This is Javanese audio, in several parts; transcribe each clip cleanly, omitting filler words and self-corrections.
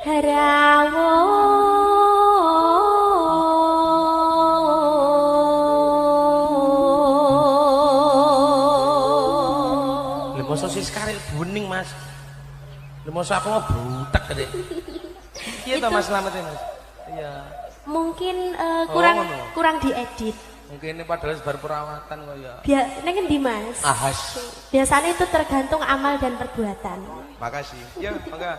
Rawo Lemoso sis karil buning mas. Lemoso aku mau butek tadi. Iya toh mas selamat mas. Iya. Mungkin Oh, kurang diedit. Mungkin ini padahal baru perawatan kok ya. Nengen di mas. Ahas. Biasanya itu tergantung amal dan perbuatan. Makasih. Ya, mangga.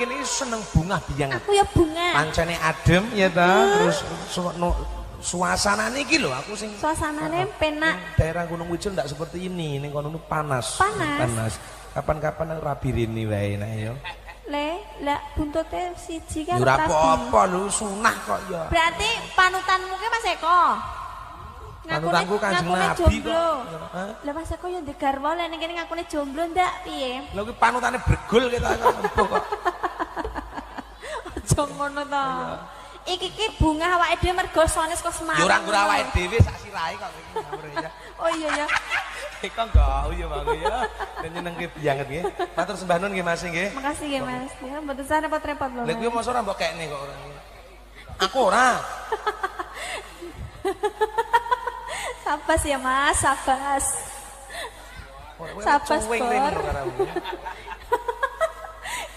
kene iki seneng bunga biang. Aku ya bunga. Pancene adem ya ta, terus suasanane iki lho aku sing Suasanane penak. daerah Gunung Wijul ndak seperti ini, ning kono panas. Panas. Kapan-kapan aku rabi rini wae nah ya. Lah buntute siji kan Ya ora apa-apa lho, sunah kok ya. Berarti panutanmu ki Mas Eko. Panutanku Kanjeng Nabi kok. Hah? Lah Mas Eko yo ndek garwa lek ning kene ngakune jomblo ndak piye? Lha kuwi panutane bregul kita kok. Aja ngono to. Iki ki bunga awake dhewe mergo sones kok semangat. Ya ora nggur awake dhewe sak sirahe kok iki ngawur ya. Oh iya ya. Eka gau ya Bang ya. Dan nyenengke banget nggih. Matur sembah nuwun nggih Mas nggih. Makasih nggih Mas. Ya mboten usah repot-repot lho. Lha kuwi mosok ora mbok kekne kok ora. Aku ora. Sabas ya Mas, sabas. Sabas cuwing Bor. rene karo.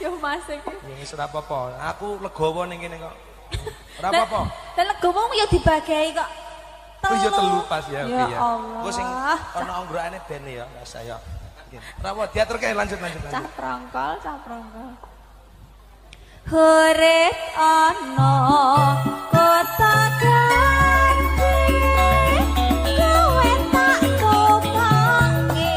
Yo Mas iki. Ya wis ora apa-apa. Aku legowo ning kene kok. Ora apa-apa. Lah legowo yo dibagi kok. Oh iya telu pas ya. Ya ya. Allah. Gue sing ana anggrokane ben ya, Mas saya. Nggih. Ora apa diaturke lanjut. Cah prongkol. Urip ana kota gandhi kowe tak kopangi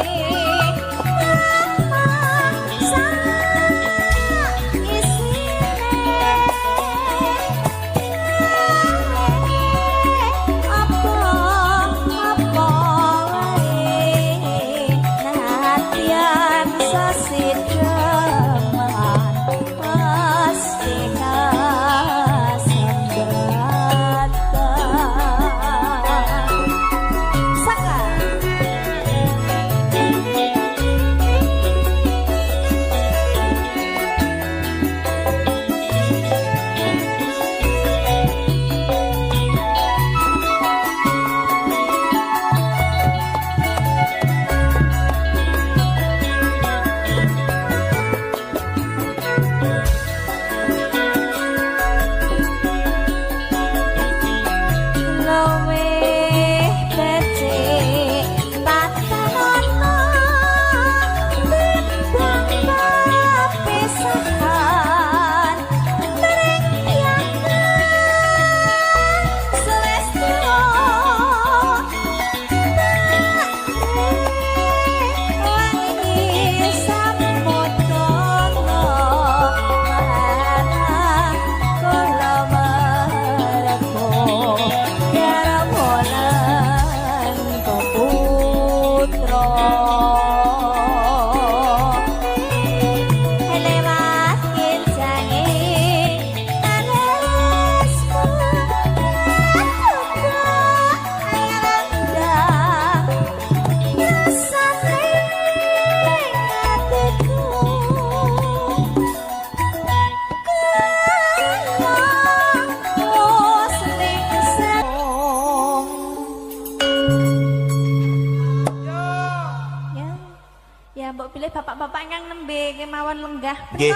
bapak-bapak yang nembe kemawon lenggah. Nggih.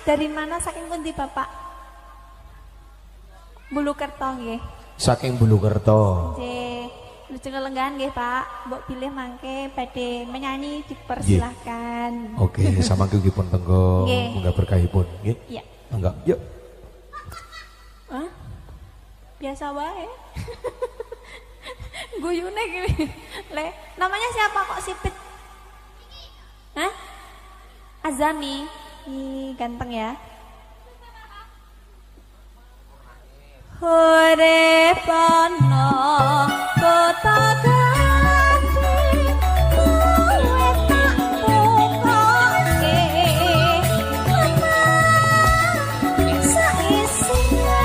Dari mana saking pundi Bapak? Bulukerto nggih. Saking Bulukerto. Nggih. Lucu lenggahan nggih Pak. Mbok pilih mangke badhe menyanyi dipersilahkan. Oke, sama pun tenggo enggak berkahipun, nggih. Iya. Enggak. Yuk. Hah? Biasa wae. Guyune iki. Le, namanya siapa kok Sipit? Hah? Azami. Ih, ganteng ya. Urip ana kota gandhi kowe tak pokoke saisine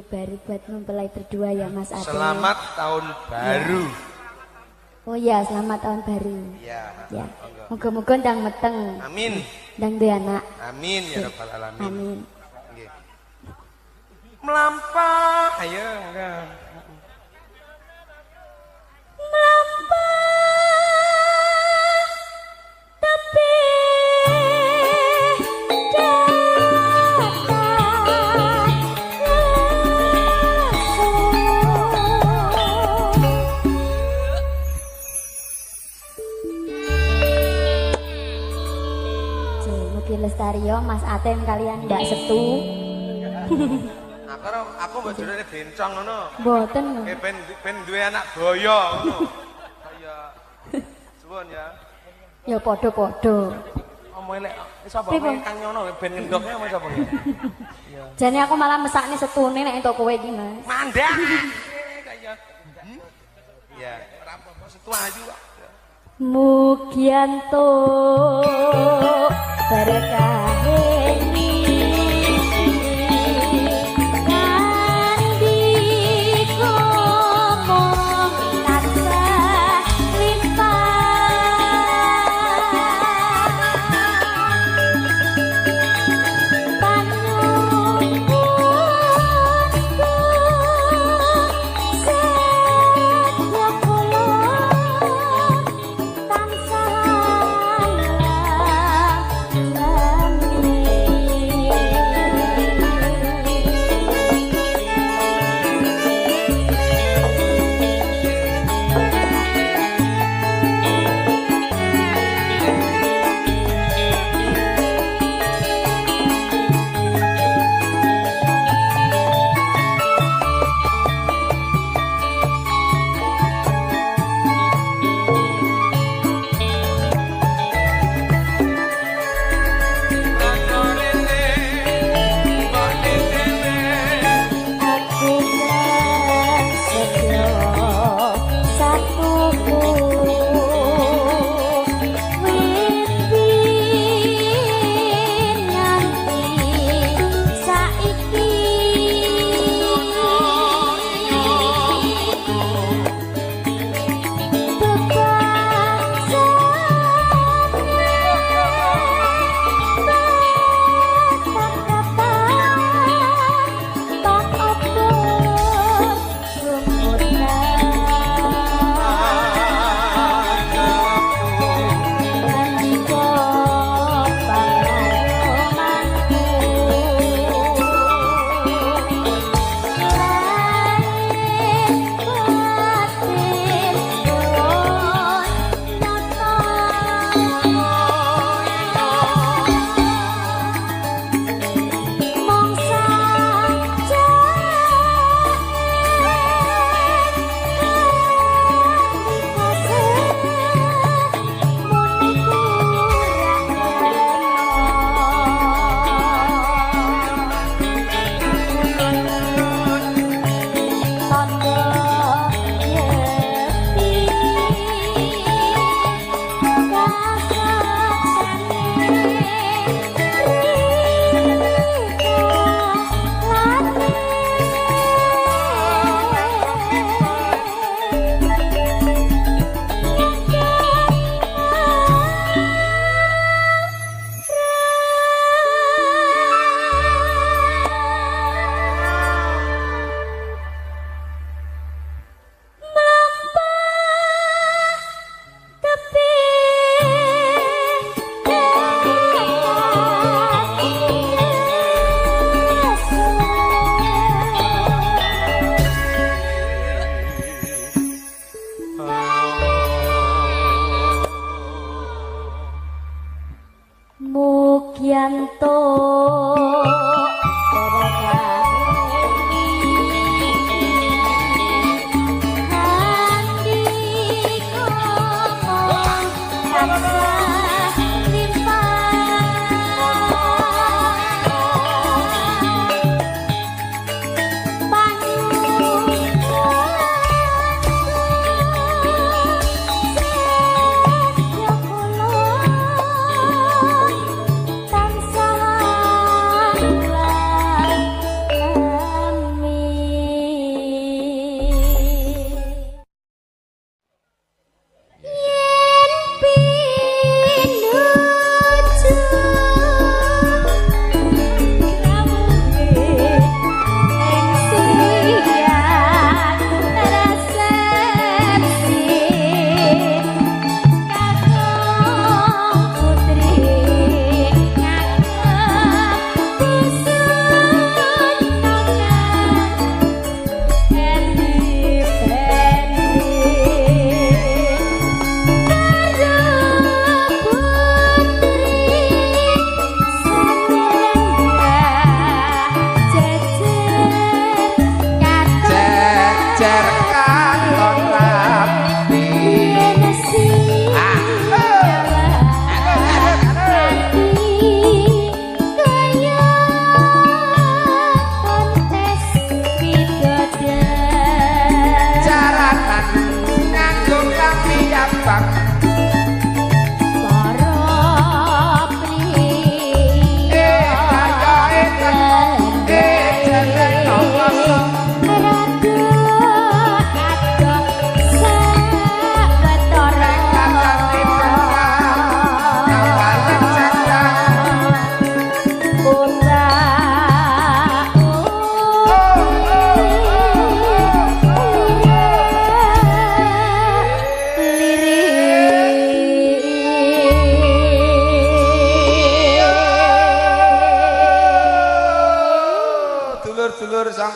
baru buat mempelai berdua ya Mas Ade. Selamat tahun baru. Oh ya, selamat tahun baru. Iya. Ya. Moga-moga ndang meteng. Amin. Ndang duwe anak. Amin ya rabbal alamin. Amin. Nggih. Melampah, ayo enggak. Tapi Lestario, Mas Atem kalian Mbak Setu. Aku mbok jurane bencong ngono. Mboten. Ben duwe anak boyo ngono. Kaya suwun ya. Ya padha-padha. Omo elek sapa kang nyono ben ngendokne omo sapa ya? Iya. Jane aku malah mesakne setune nek entuk kowe iki, Mas. Mandek. Kaya. Ya, ora apa-apa setu ayu kok. Mugianto berkaheni kandi ngomong tansah limpah panyuwunku sedya kula tansah langgeng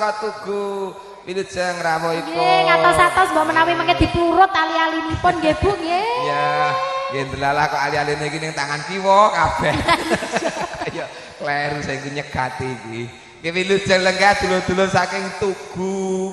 saka Tugu Wilujeng rawuhipun. Nggih, ngatos-atos mbok menawi mengke diplurut ali-alinipun nggih Bu nggih. Ya, nggih ndelalah kok ali-aline iki ning tangan kiwa kabeh. Ya, kleru sing nyegati iki. Nggih Wilujeng lenggah dulur-dulur saking Tugu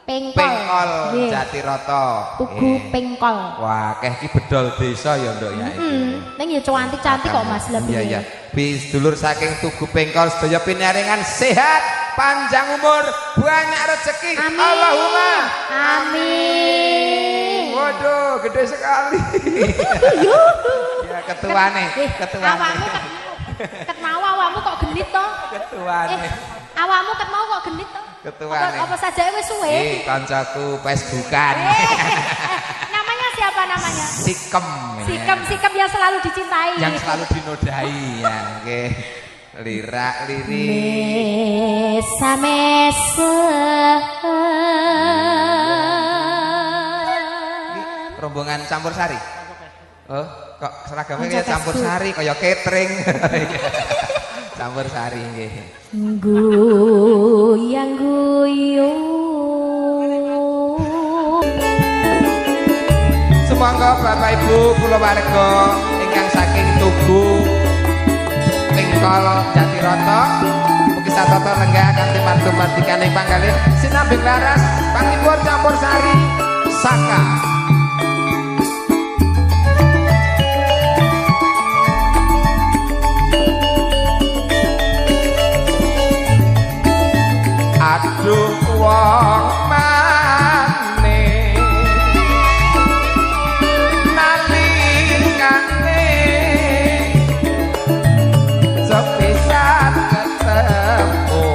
Pengkol Jatiroto. Tugu Pengkol. Wah, akeh iki bedol desa ya nduk ya iki. Ning ya cantik-cantik kok Mas lebih. Iya iya. Bis dulur saking Tugu Pengkol sedaya pinaringan sehat, panjang umur, banyak rezeki. Amin. Allahumma amin. Waduh, gede sekali. Ya ketuane, ketuane. Awakmu ket mau awakmu kok genit to? Ketuane. Awakmu ket mau kok genit to? Ketuane. Apa saja wis suwe? Kancaku Facebookan. Namanya siapa namanya? Sikem. Sikem yang selalu dicintai. Yang selalu dinodai ya, nggih. Lirak-lirik. Mesa. Rombongan campur sari. Oh, kok seragamnya kayak campur sari kaya catering. Campur sari nggih. Goyang guyung. Sumangga Bapak Ibu kula warga ingkang saking Tugu Pengkol Jatiroto mugi satata lenggah kanthi mantu-mantikaning panggalih sinambing laras pangipun campur sari Saka. Aduh wong maneh nalikane sepisan ketemu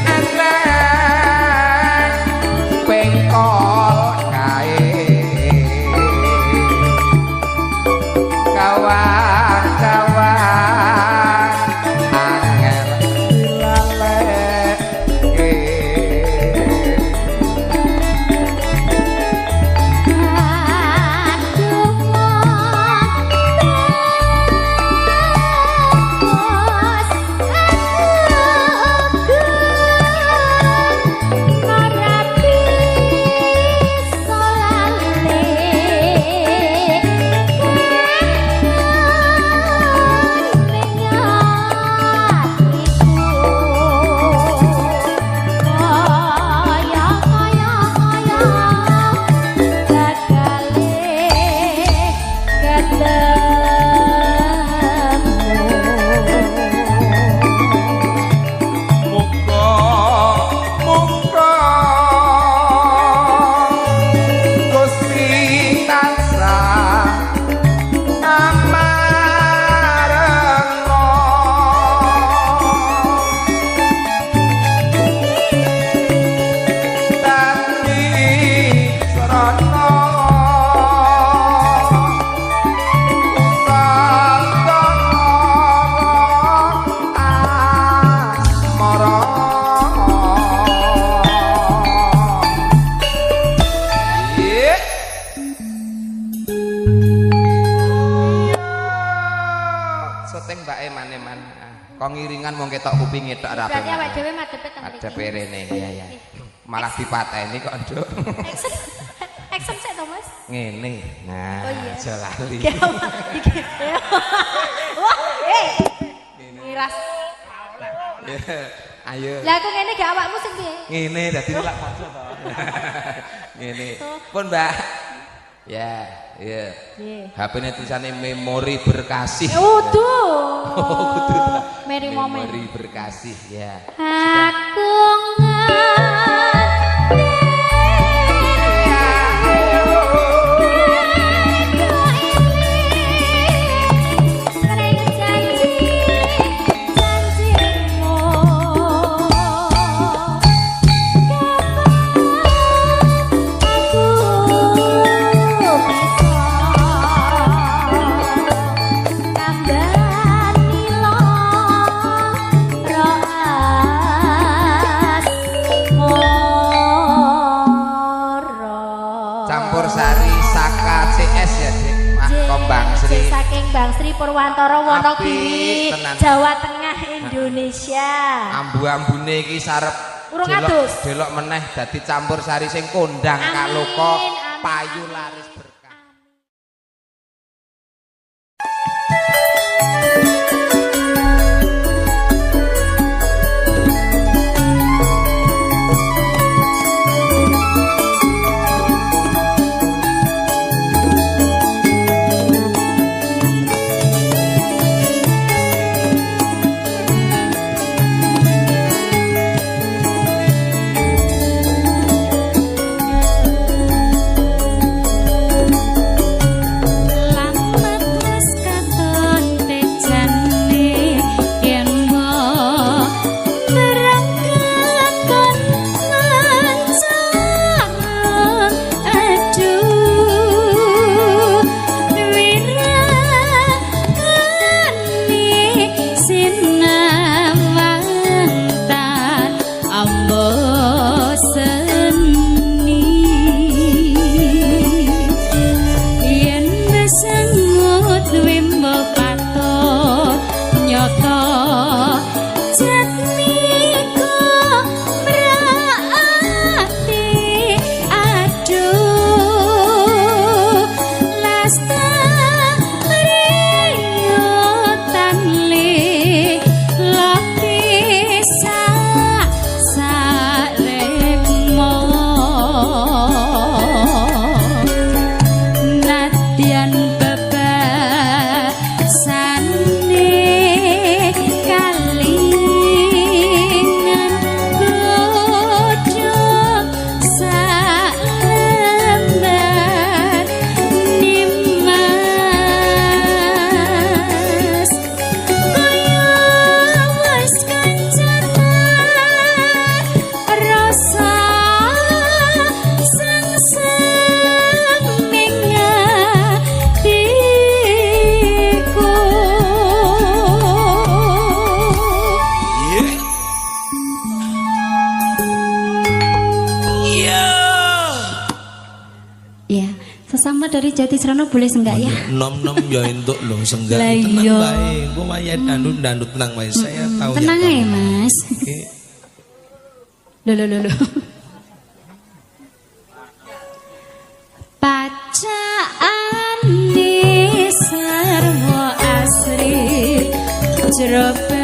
enek pengkol kae kawan-kawan angel kok ngiringan mung ketok kupinge tok ora. Berarti awake dhewe madhepe teng mriki. Madhepe rene iya ya. Malah dipateni kok, Nduk. Action sik to, Mas? Ngene. Nah, aja lali. Wah, miras. Ayo. Lah aku ngene gak awakmu sing piye? Ngene dadi lak maca to. Ngene. Pun, Mbak. Ya, iya. HP-ne tulisane memori berkasih. Waduh. Kudu. Memori berkasih ya. Aku Bang Sri Purwantara Wonogiri Jawa Tengah Indonesia. Ambu-ambune iki sarep Urung adus. delok meneh dadi campur sari sing kondang Amin, kaloka amin. payu laris berkah. Sesama dari Jatisrano boleh senggak ya? Nom-nom ya entuk lho senggak. Lah Tenang iya. bae. Engko wayahe dandut tenang wae. Saya tahu Tenang ya. aja Mas. Oke. Loh. Pacaan di sarwa asri jeroba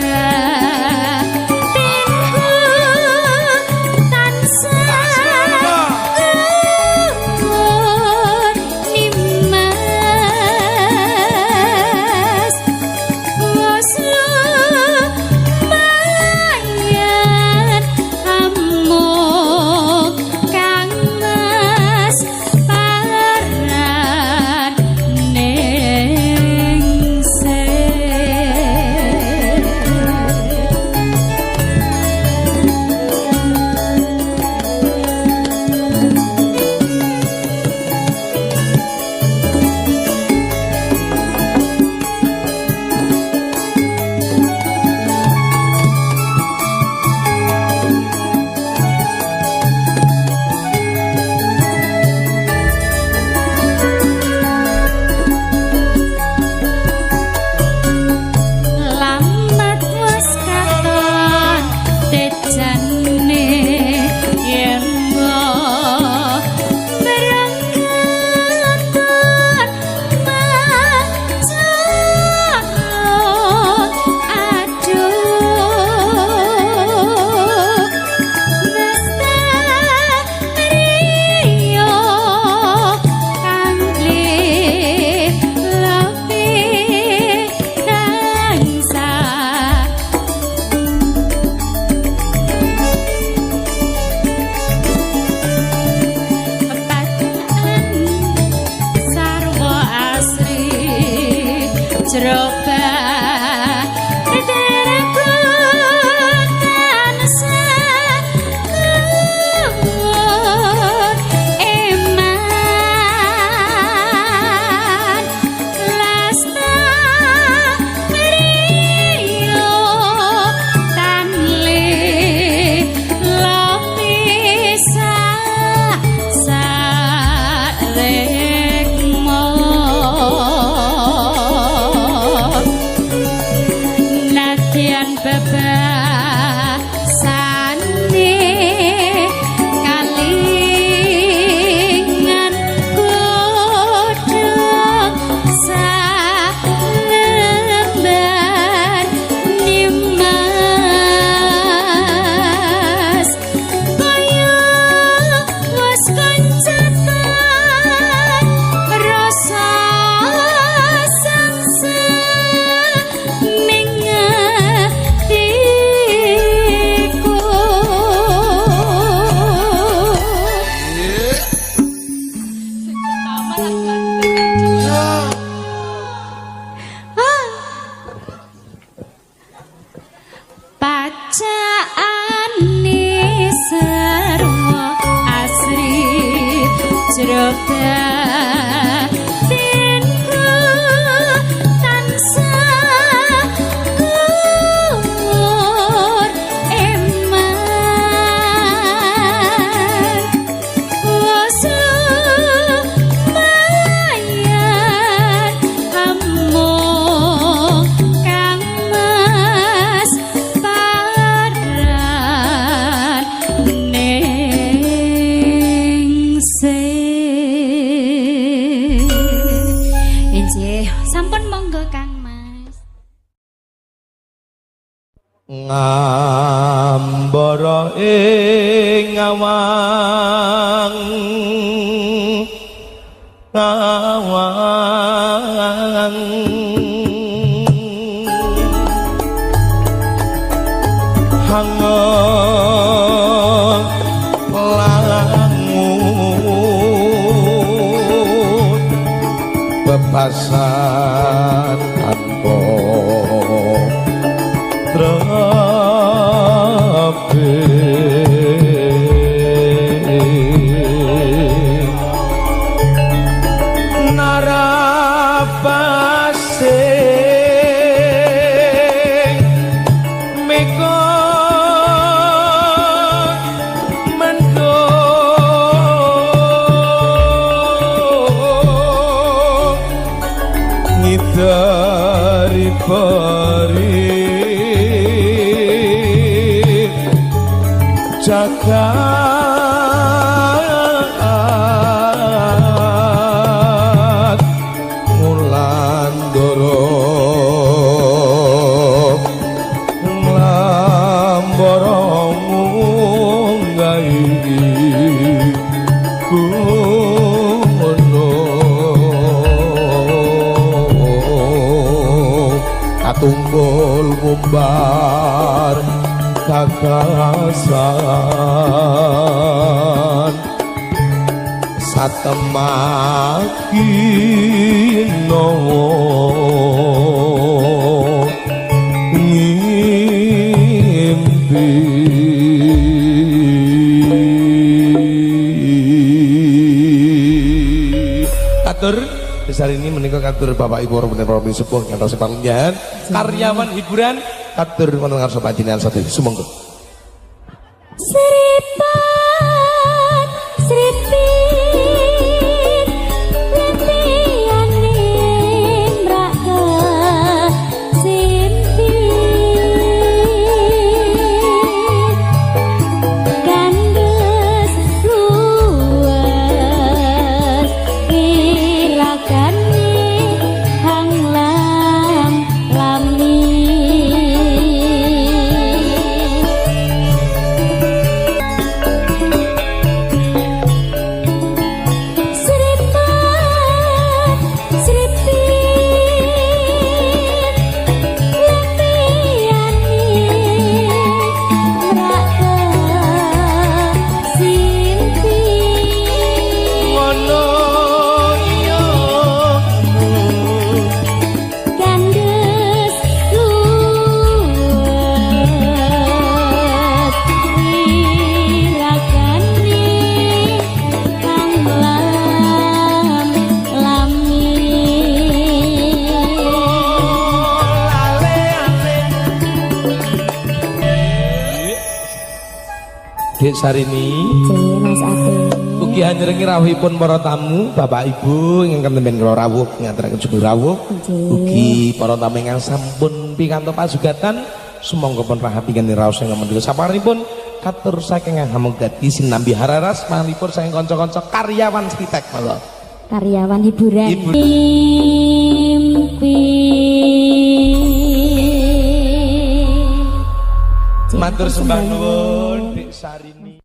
Batinku tansah umur eman Wasumayan amung kang mas paran Injih, sampun monggo Kang Mas. Ngambara ing ngawang hangat langut bebasan tanpa terapi narapase meko mendo ngidari pari jagat Wulandara nglambara nggahi kuno katumbul mumbar kakasan satemaki nawa ngimpi katur besar ini menika katur Bapak Ibu orang bener orang sepuh ngantos panjenengan karyawan hiburan katur wonten ngarsa panjenengan sadaya sumangga Sripat sripit letiane mraka simpit gandes luas ilakane hang lami Dek Sarini Mas Ade. ugi hanjrengi rawuhipun para tamu Bapak Ibu ingkang temben kula rawuh ngaturaken jujur rawuh ugi para tamu ingkang sampun pikantuk pasugatan sumangga pun rahapi kanthi raos ingkang mendika saparinipun katur saking Hamogati sinambi hararas manipun saking kanca-kanca karyawan Stitek monggo Karyawan hiburan. matur sembah nuwun Dek Sarini.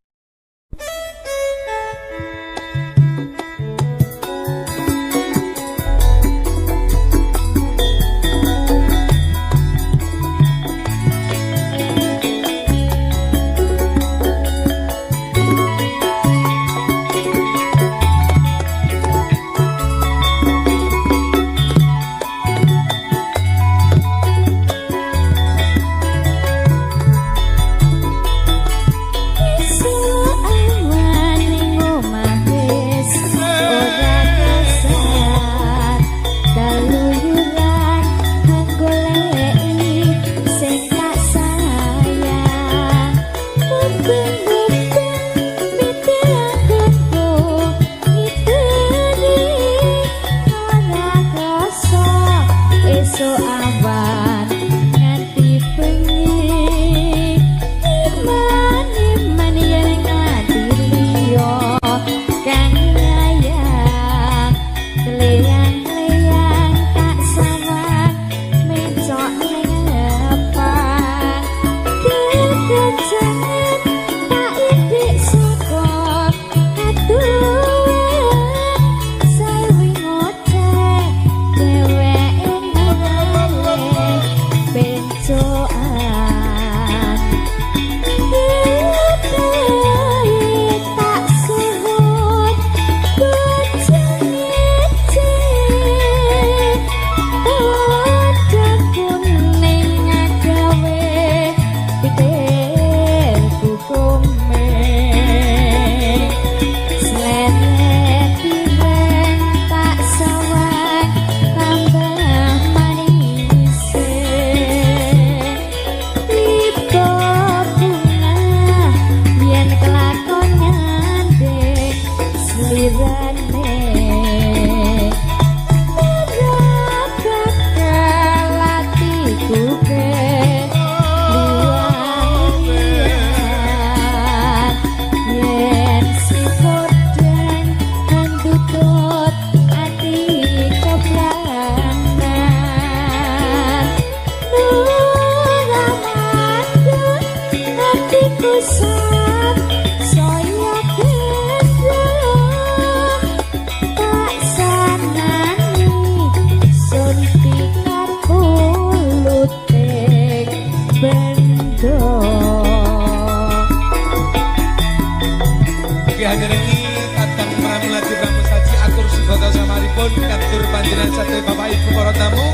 Katur panjenengan satya Bapak Ibu para tamu,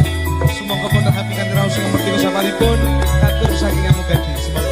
sumangga pun rahapi kanthi raos sing merdeka samaripun, katur saking amugadi semoga.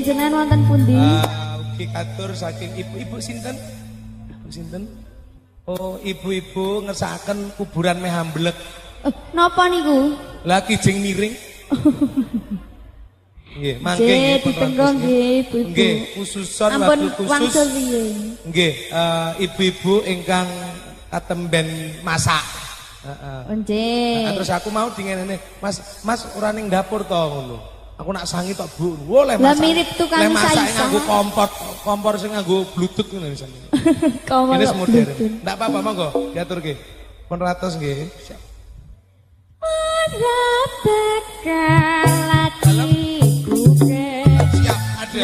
Jenengan wonten pundi? Ugi katur saking ibu-ibu sinten? Ibu sinten? Oh, ibu-ibu ngersakaken kuburan meh amblek. Napa niku? Lah kijing miring. Nggih, mangke nggih ditenggo nggih ibu-ibu. Nggih, khususon waktu khusus. Nggih, ibu-ibu ingkang katemben masak. Heeh. Nggih. Terus aku mau dingenene, Mas ora ning dapur to ngono. Aku nak sangi tok Bu. Wo le Lah masak. mirip tukang le masak saisa. nganggo kompor sing nganggo bluetooth ngono misalnya. Kompor Ini modern. bluetooth. Ndak apa-apa monggo diaturke. Pun ratos nggih. Siap. Ora bakal atiku ke. Siap, ada.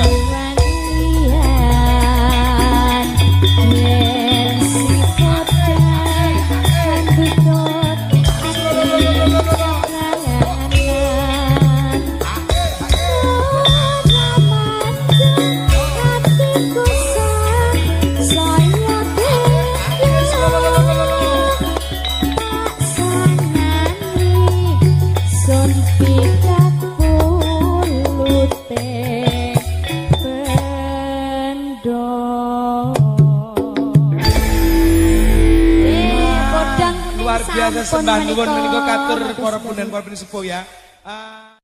Luar biasa sembah nuwun menika katur para punden para sepuh ya.